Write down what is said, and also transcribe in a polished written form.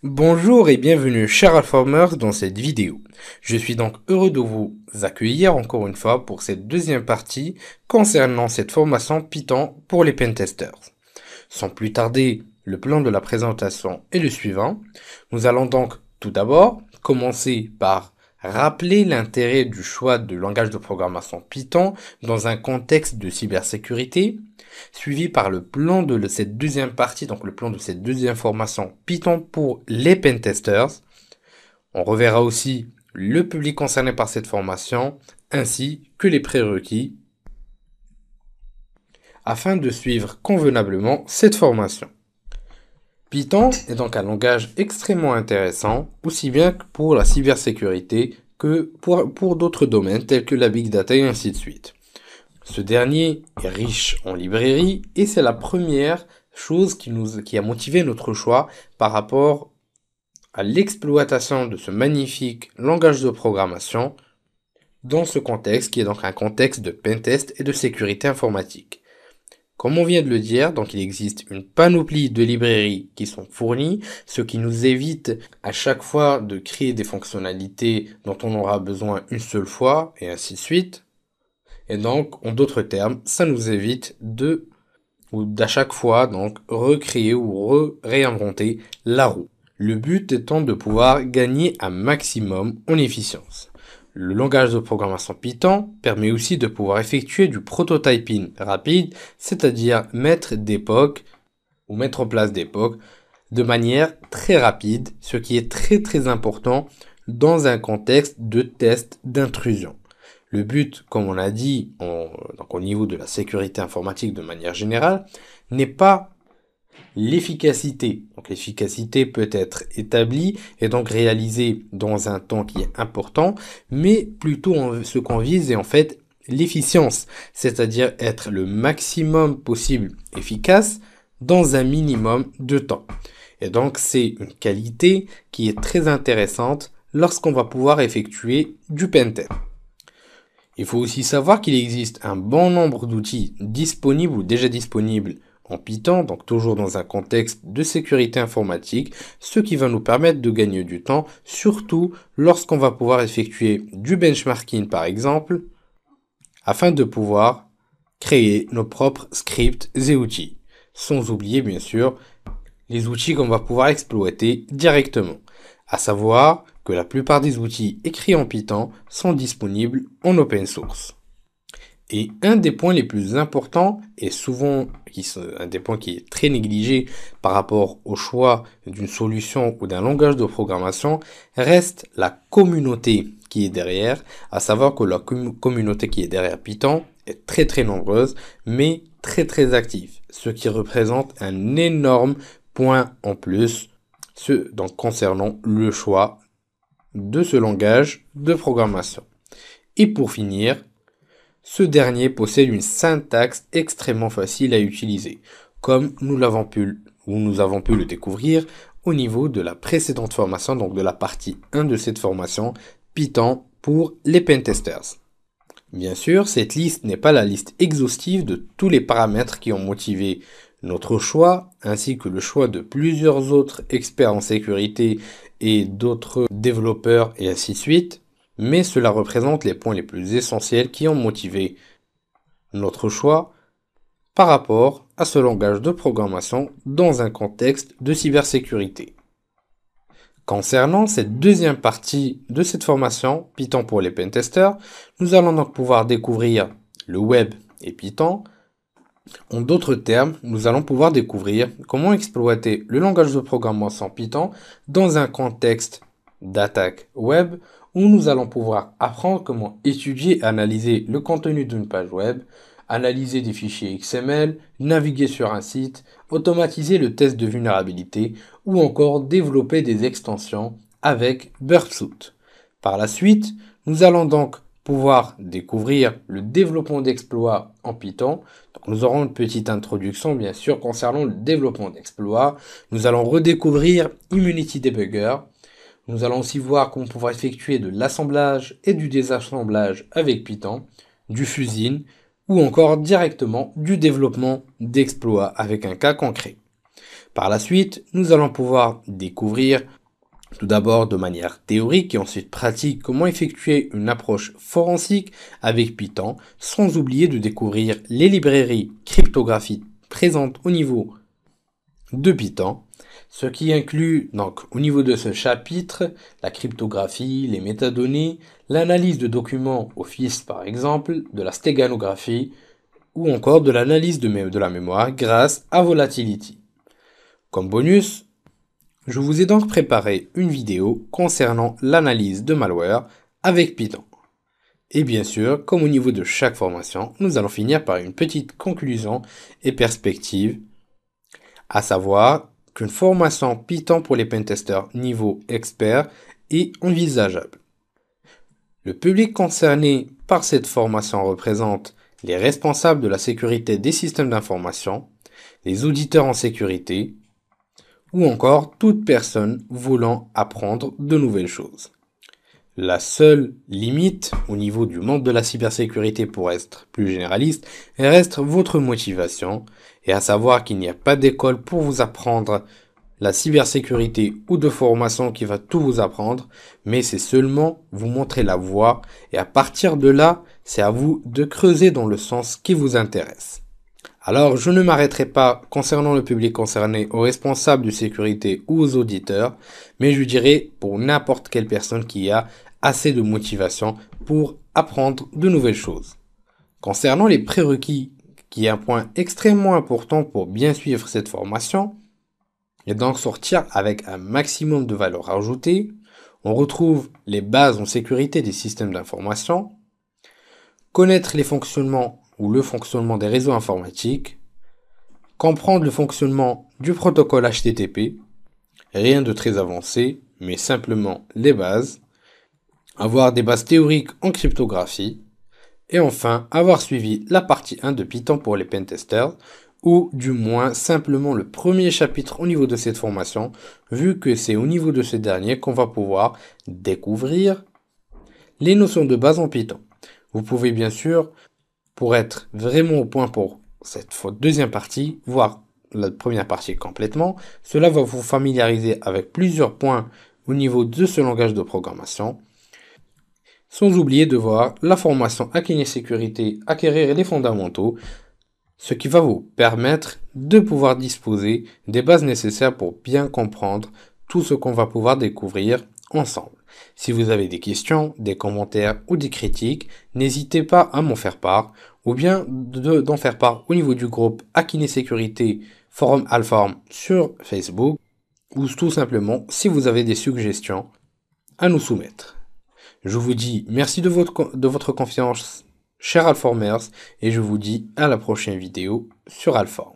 Bonjour et bienvenue chers Alphamers dans cette vidéo. Je suis donc heureux de vous accueillir encore une fois pour cette deuxième partie concernant cette formation Python pour les pentesters. Sans plus tarder, le plan de la présentation est le suivant. Nous allons donc tout d'abord commencer par rappeler l'intérêt du choix de langage de programmation Python dans un contexte de cybersécurité, suivi par le plan de cette deuxième partie, donc le plan de cette deuxième formation Python pour les pentesters. On reverra aussi le public concerné par cette formation, ainsi que les prérequis, afin de suivre convenablement cette formation. Python est donc un langage extrêmement intéressant, aussi bien que pour la cybersécurité que pour d'autres domaines tels que la big data et ainsi de suite. Ce dernier est riche en librairies et c'est la première chose qui a motivé notre choix par rapport à l'exploitation de ce magnifique langage de programmation dans ce contexte qui est donc un contexte de pentest et de sécurité informatique. Comme on vient de le dire, donc il existe une panoplie de librairies qui sont fournies, ce qui nous évite à chaque fois de créer des fonctionnalités dont on aura besoin une seule fois, et ainsi de suite. Et donc, en d'autres termes, ça nous évite d'à chaque fois, donc, recréer ou réinventer la roue. Le but étant de pouvoir gagner un maximum en efficience. Le langage de programmation Python permet aussi de pouvoir effectuer du prototyping rapide, c'est-à-dire mettre en place des POC de manière très rapide, ce qui est très important dans un contexte de test d'intrusion. Le but, comme on l'a dit, donc au niveau de la sécurité informatique de manière générale, n'est pas l'efficacité. Donc l'efficacité peut être établie et donc réalisée dans un temps qui est important, mais plutôt ce qu'on vise est en fait l'efficience, c'est-à-dire être le maximum possible efficace dans un minimum de temps. Et donc c'est une qualité qui est très intéressante lorsqu'on va pouvoir effectuer du pentest. Il faut aussi savoir qu'il existe un bon nombre d'outils disponibles ou déjà disponibles en Python, donc toujours dans un contexte de sécurité informatique, ce qui va nous permettre de gagner du temps, surtout lorsqu'on va pouvoir effectuer du benchmarking par exemple, afin de pouvoir créer nos propres scripts et outils. Sans oublier bien sûr les outils qu'on va pouvoir exploiter directement, à savoir que la plupart des outils écrits en Python sont disponibles en open source. Et un des points les plus importants, et souvent un des points qui est très négligé par rapport au choix d'une solution ou d'un langage de programmation, reste la communauté qui est derrière, à savoir que la communauté qui est derrière Python est très nombreuse, mais très active, ce qui représente un énorme point en plus, donc concernant le choix de ce langage de programmation. Et pour finir, ce dernier possède une syntaxe extrêmement facile à utiliser, comme nous avons pu le découvrir au niveau de la précédente formation, donc de la partie 1 de cette formation, Python pour les pentesters. Bien sûr, cette liste n'est pas la liste exhaustive de tous les paramètres qui ont motivé notre choix, ainsi que le choix de plusieurs autres experts en sécurité et d'autres développeurs et ainsi de suite, mais cela représente les points les plus essentiels qui ont motivé notre choix par rapport à ce langage de programmation dans un contexte de cybersécurité. Concernant cette deuxième partie de cette formation, Python pour les pentesters, nous allons donc pouvoir découvrir le web et Python. En d'autres termes, nous allons pouvoir découvrir comment exploiter le langage de programmation Python dans un contexte d'attaque web où nous allons pouvoir apprendre comment étudier et analyser le contenu d'une page web, analyser des fichiers XML, naviguer sur un site, automatiser le test de vulnérabilité ou encore développer des extensions avec Burpsuit. Par la suite, nous allons donc pouvoir découvrir le développement d'exploits en Python. Donc, nous aurons une petite introduction bien sûr concernant le développement d'exploits. Nous allons redécouvrir Immunity Debugger. Nous allons aussi voir comment pouvoir effectuer de l'assemblage et du désassemblage avec Python, du fusing ou encore directement du développement d'exploits avec un cas concret. Par la suite, nous allons pouvoir découvrir tout d'abord de manière théorique et ensuite pratique comment effectuer une approche forensique avec Python, sans oublier de découvrir les librairies cryptographiques présentes au niveau de Python, ce qui inclut donc au niveau de ce chapitre la cryptographie, les métadonnées, l'analyse de documents Office par exemple, de la stéganographie ou encore de l'analyse de la mémoire grâce à Volatility. Comme bonus, je vous ai donc préparé une vidéo concernant l'analyse de malware avec Python. Et bien sûr, comme au niveau de chaque formation, nous allons finir par une petite conclusion et perspective, à savoir qu'une formation Python pour les pentesters niveau expert est envisageable. Le public concerné par cette formation représente les responsables de la sécurité des systèmes d'information, les auditeurs en sécurité, ou encore toute personne voulant apprendre de nouvelles choses. La seule limite au niveau du monde de la cybersécurité pour être plus généraliste reste votre motivation, et à savoir qu'il n'y a pas d'école pour vous apprendre la cybersécurité ou de formation qui va tout vous apprendre, mais c'est seulement vous montrer la voie, et à partir de là, c'est à vous de creuser dans le sens qui vous intéresse. Alors, je ne m'arrêterai pas concernant le public concerné aux responsables de sécurité ou aux auditeurs, mais je dirais pour n'importe quelle personne qui a assez de motivation pour apprendre de nouvelles choses. Concernant les prérequis, qui est un point extrêmement important pour bien suivre cette formation, et donc sortir avec un maximum de valeur ajoutée, on retrouve les bases en sécurité des systèmes d'information, connaître les fonctionnements ou le fonctionnement des réseaux informatiques, comprendre le fonctionnement du protocole HTTP, rien de très avancé, mais simplement les bases, avoir des bases théoriques en cryptographie, et enfin avoir suivi la partie 1 de Python pour les pentesters, ou du moins simplement le premier chapitre au niveau de cette formation, vu que c'est au niveau de ce dernier qu'on va pouvoir découvrir les notions de base en Python. Vous pouvez bien sûr, pour être vraiment au point pour cette deuxième partie, voir la première partie complètement. Cela va vous familiariser avec plusieurs points au niveau de ce langage de programmation. Sans oublier de voir la formation Hacking et Sécurité, acquérir les fondamentaux, ce qui va vous permettre de pouvoir disposer des bases nécessaires pour bien comprendre tout ce qu'on va pouvoir découvrir ensemble. Si vous avez des questions, des commentaires ou des critiques, n'hésitez pas à m'en faire part ou bien d'en faire part au niveau du groupe Hacking et Sécurité Forum Alform sur Facebook ou tout simplement si vous avez des suggestions à nous soumettre. Je vous dis merci de votre confiance, chers Alformers, et je vous dis à la prochaine vidéo sur Alform.